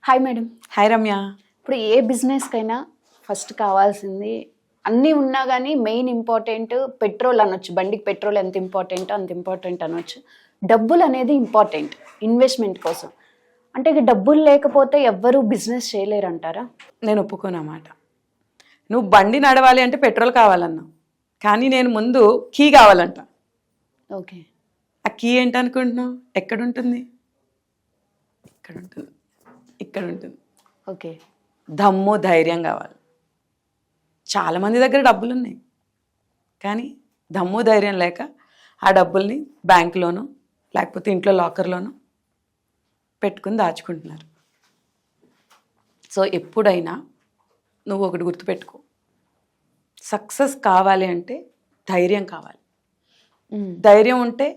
Hi madam. Hi Ramya. ఇప్పుడు ఏ బిజినెస్కైనా first కావాల్సింది అన్నీ ఉన్నా కానీ మెయిన్ ఇంపార్టెంట్ పెట్రోల్ అనొచ్చు. బండికి పెట్రోల్ ఎంత ఇంపార్టెంటో అంత ఇంపార్టెంట్ అనొచ్చు. డబ్బులు అనేది ఇంపార్టెంట్ ఇన్వెస్ట్మెంట్ కోసం. అంటే ఇక డబ్బులు లేకపోతే ఎవ్వరూ బిజినెస్ చేయలేరు అంటారా? నేను ఒప్పుకోనమాట. నువ్వు బండి నడవాలి అంటే పెట్రోల్ కావాలన్నావు, కానీ నేను ముందు కీ కావాలంట. ఓకే, ఆ కీ ఏంటనుకుంటున్నావు? ఎక్కడుంటుంది? ఇక్కడ ఉంటుంది, ఇక్కడ ఉంటుంది. ఓకే, దమ్ము ధైర్యం కావాలి. చాలామంది దగ్గర డబ్బులు ఉన్నాయి, కానీ దమ్ము ధైర్యం లేక ఆ డబ్బుల్ని బ్యాంకులోనో లేకపోతే ఇంట్లో లాకర్లోనో పెట్టుకుని దాచుకుంటున్నారు. సో ఎప్పుడైనా నువ్వు ఒకటి గుర్తుపెట్టుకో, సక్సెస్ కావాలి అంటే ధైర్యం కావాలి. ధైర్యం ఉంటే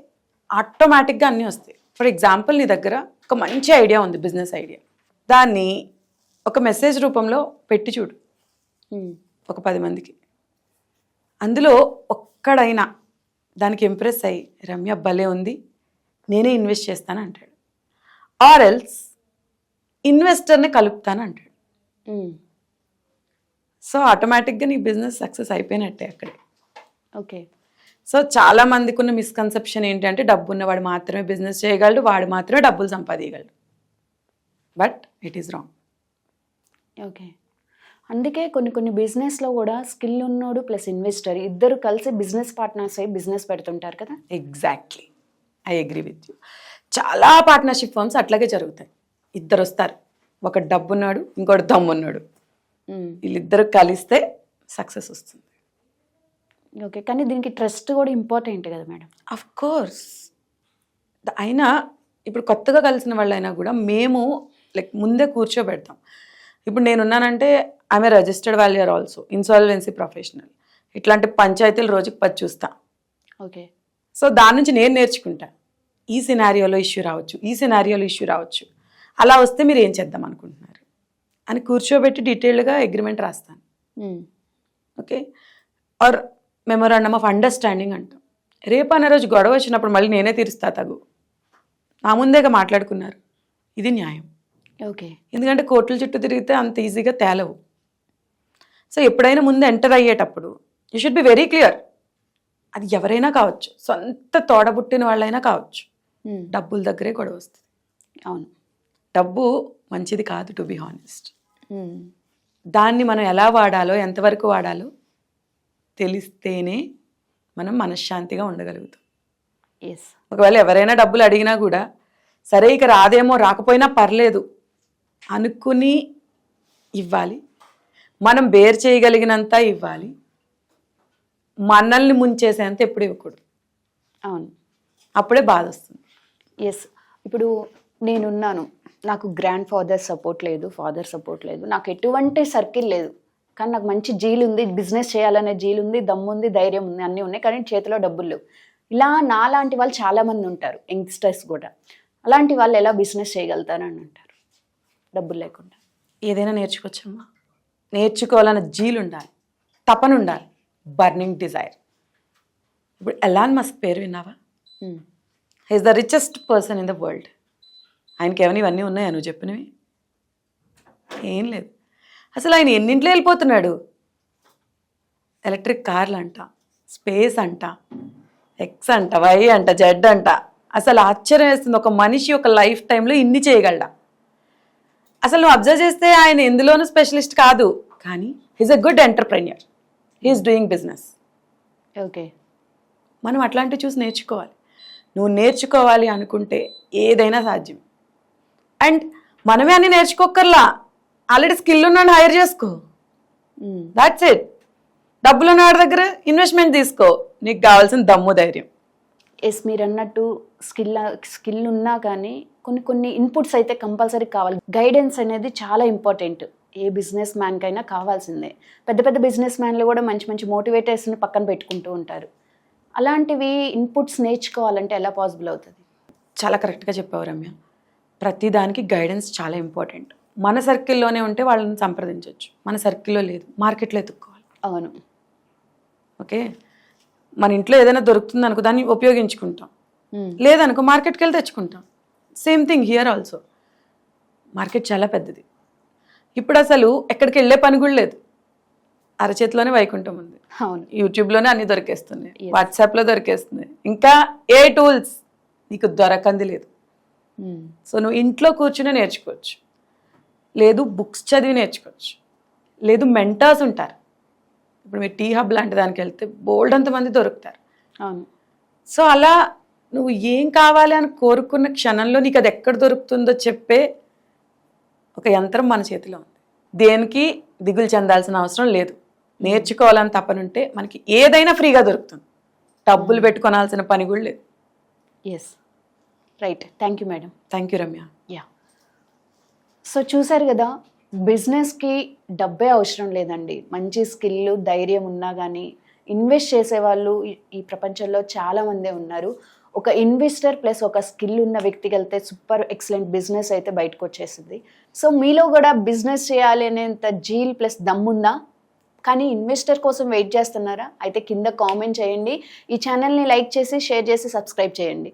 ఆటోమేటిక్గా అన్నీ వస్తాయి. ఫర్ ఎగ్జాంపుల్, నీ దగ్గర ఒక మంచి ఐడియా ఉంది, బిజినెస్ ఐడియా. దాన్ని ఒక మెసేజ్ రూపంలో పెట్టి చూడు ఒక 10 మందికి. అందులో ఒక్కడైనా దానికి ఇంప్రెస్ అయ్యి రమ్య భలే ఉంది, నేనే ఇన్వెస్ట్ చేస్తాను అంటాడు. ఆర్ ఎల్స్ ఇన్వెస్టర్ని కలుపుతాను అంటాడు. సో ఆటోమేటిక్గా నీ బిజినెస్ సక్సెస్ అయిపోయినట్టే అక్కడే. ఓకే. సో చాలా మందికి ఉన్న మిస్కన్సెప్షన్ ఏంటంటే డబ్బు ఉన్నవాడు మాత్రమే బిజినెస్ చేయగలడు, వాడు మాత్రమే డబ్బులు సంపాదించగలడు. But it is wrong. Okay, అందుకే కొన్ని బిజినెస్లో కూడా స్కిల్ ఉన్నోడు ప్లస్ ఇన్వెస్టర్ ఇద్దరు కలిసి బిజినెస్ పార్ట్నర్స్ అయ్యి బిజినెస్ పెడుతుంటారు కదా. Exactly, I agree with you. చాలా పార్ట్నర్షిప్ ఫర్మ్స్ అట్లాగే జరుగుతాయి. ఇద్దరు వస్తారు, ఒక డబ్బున్నాడు, ఇంకోటి దమ్మున్నాడు. వీళ్ళిద్దరు కలిస్తే సక్సెస్ వస్తుంది. ఓకే, కానీ దీనికి ట్రస్ట్ కూడా ఇంపార్టెంట్ కదా మేడం? Of course. అయినా ఇప్పుడు కొత్తగా కలిసిన వాళ్ళైనా కూడా మేము ముందే కూర్చోబెడతాం. ఇప్పుడు నేనున్నానంటే I'm a registered valuer also, insolvency professional. ఇట్లాంటి పంచాయతీలు రోజుకి 10 చూస్తా. ఓకే. సో దాని నుంచి నేను నేర్చుకుంటా, ఈ సినారియోలో ఇష్యూ రావచ్చు, ఈ సినారియోలో ఇష్యూ రావచ్చు, అలా వస్తే మీరు ఏం చేద్దాం అనుకుంటున్నారు అని కూర్చోబెట్టి డీటెయిల్డ్గా అగ్రిమెంట్ రాస్తాను. Okay. Or memorandum of understanding అంటాం. రేపు అనే రోజు గొడవ వచ్చినప్పుడు మళ్ళీ నేనే తీరుస్తా తగు. నా ముందేగా మాట్లాడుకున్నారు, ఇది న్యాయం. ఓకే. ఎందుకంటే కోర్టుల చుట్టూ తిరిగితే అంత ఈజీగా తేలవు. సో ఎప్పుడైనా ముందు ఎంటర్ అయ్యేటప్పుడు you should be very clear. అది ఎవరైనా కావచ్చు, సొంత తోడబుట్టిన వాళ్ళైనా కావచ్చు, డబ్బుల దగ్గరే గొడవ వస్తుంది. అవును, డబ్బు మంచిది కాదు, టు బి హానెస్ట్. దాన్ని మనం ఎలా వాడాలో, ఎంతవరకు వాడాలో తెలిస్తేనే మనం మనశ్శాంతిగా ఉండగలుగుతాం. ఎస్. ఒకవేళ ఎవరైనా డబ్బులు అడిగినా కూడా సరే ఇక రాదేమో, రాకపోయినా పర్లేదు అనుకుని ఇవ్వాలి. మనం బేర్ చేయగలిగినంత ఇవ్వాలి. మనల్ని ముంచేసేంత ఎప్పుడు ఇవ్వకూడదు. అవును, అప్పుడే బాధ వస్తుంది. ఎస్. ఇప్పుడు నేనున్నాను, నాకు గ్రాండ్ ఫాదర్ సపోర్ట్ లేదు, ఫాదర్ సపోర్ట్ లేదు, నాకు ఎటువంటి సర్కిల్ లేదు, కానీ నాకు మంచి జీల్ ఉంది, బిజినెస్ చేయాలనే జీల్ ఉంది, దమ్ము ఉంది, ధైర్యం ఉంది, అన్నీ ఉన్నాయి, కానీ చేతిలో డబ్బులు లేవు. ఇలా నాలాంటి వాళ్ళు చాలామంది ఉంటారు, యంగ్స్టర్స్ కూడా. అలాంటి వాళ్ళు ఎలా బిజినెస్ చేయగలుగుతారని అంటారు డబ్బులు లేకుండా? ఏదైనా నేర్చుకోవచ్చమ్మా. నేర్చుకోవాలన్న జీలు ఉండాలి, తపన ఉండాలి, బర్నింగ్ డిజైర్. ఇప్పుడు ఎలాన్ మస్క్ పేరు విన్నావా? He's the richest person in the world. ఆయనకి ఏమైనా ఇవన్నీ ఉన్నాయా నువ్వు చెప్పినవి? ఏం లేదు. అసలు ఆయన ఎన్నింట్లో వెళ్ళిపోతున్నాడు. ఎలక్ట్రిక్ కార్లు అంట, స్పేస్ అంట, ఎక్స్ అంట, వై అంట, జెడ్ అంట. అసలు ఆశ్చర్యం వేస్తుంది, ఒక మనిషి ఒక లైఫ్ టైంలో ఇన్ని చేయగలడా. అసలు నువ్వు అబ్జర్వ్ చేస్తే ఆయన ఎందులోనూ స్పెషలిస్ట్ కాదు, కానీ he's a good entrepreneur. He's doing business. Okay. మనం అట్లాంటివి చూసి నేర్చుకోవాలి. నువ్వు నేర్చుకోవాలి అనుకుంటే ఏదైనా సాధ్యం. అండ్ మనమే అన్ని నేర్చుకోకర్లా, ఆల్రెడీ స్కిల్ ఉన్నాడు హైర్ చేసుకో. That's it. డబ్బులు ఉన్నవాడి దగ్గర ఇన్వెస్ట్మెంట్ తీసుకో, నీకు కావాల్సిన దమ్ము ధైర్యం. ఎస్, మీరు అన్నట్టు స్కిల్ ఉన్నా కానీ కొన్ని ఇన్పుట్స్ అయితే కంపల్సరీ కావాలి. గైడెన్స్ అనేది చాలా ఇంపార్టెంట్, ఏ బిజినెస్ మ్యాన్కైనా కావాల్సిందే. పెద్ద పెద్ద బిజినెస్ మ్యాన్లు కూడా మంచి మంచి మోటివేటర్స్ని పక్కన పెట్టుకుంటూ ఉంటారు. అలాంటివి ఇన్పుట్స్ నేర్చుకోవాలంటే ఎలా పాసిబుల్ అవుతుంది? చాలా కరెక్ట్గా చెప్పావు రమ్య. ప్రతిదానికి గైడెన్స్ చాలా ఇంపార్టెంట్. మన సర్కిల్లోనే ఉంటే వాళ్ళని సంప్రదించవచ్చు, మన సర్కిల్లో లేదు, మార్కెట్లో ఎత్తుక్కోవాలి. అవును. ఓకే. మన ఇంట్లో ఏదైనా దొరుకుతుంది అనుకో, దాన్ని ఉపయోగించుకుంటాం. లేదనుకో మార్కెట్కి వెళ్ళి తెచ్చుకుంటాం. Same thing here also. Market చాలా పెద్దది. ఇప్పుడు అసలు ఎక్కడికి వెళ్ళే పని కూడా లేదు, అరచేతిలోనే వైకుంఠం ఉంది. అవును. యూట్యూబ్లోనే అన్ని దొరికేస్తున్నాయి, వాట్సాప్లో దొరికేస్తున్నాయి, ఇంకా ఏ టూల్స్ నీకు దొరకంది లేదు. సో నువ్వు ఇంట్లో కూర్చుని నేర్చుకోవచ్చు, లేదు బుక్స్ చదివి నేర్చుకోవచ్చు, లేదు మెంటర్స్ ఉంటారు. ఇప్పుడు మీరు టీ హబ్ లాంటి దానికి వెళ్తే బోల్డ్ అంతమంది దొరుకుతారు. అవును. సో అలా నువ్వు ఏం కావాలి అని కోరుకున్న క్షణంలో నీకు అది ఎక్కడ దొరుకుతుందో చెప్పే ఒక యంత్రం మన చేతిలో ఉంది. దేనికి దిగులు చెందాల్సిన అవసరం లేదు. నేర్చుకోవాలని తప్పనుంటే మనకి ఏదైనా ఫ్రీగా దొరుకుతుంది, డబ్బులు పెట్టుకోవాల్సిన పని కూడా లేదు. Yes, right. Thank you madam. Thank you Ramya. Yeah, so చూసారు కదా, బిజినెస్కి డబ్బే అవసరం లేదండి. మంచి స్కిల్, ధైర్యం ఉన్నా కానీ ఇన్వెస్ట్ చేసేవాళ్ళు ఈ ప్రపంచంలో చాలామందే ఉన్నారు. ఒక ఇన్వెస్టర్ ప్లస్ ఒక స్కిల్ ఉన్న వ్యక్తికి వెళ్తే సూపర్ ఎక్సలెంట్ బిజినెస్ అయితే బయటకు వచ్చేసింది. సో మీలో కూడా బిజినెస్ చేయాలి అనేంత జీల్ ప్లస్ దమ్ముందా? కానీ ఇన్వెస్టర్ కోసం వెయిట్ చేస్తున్నారా? అయితే కింద కామెంట్ చేయండి. ఈ ఛానల్ని లైక్ చేసి, షేర్ చేసి, సబ్స్క్రైబ్ చేయండి.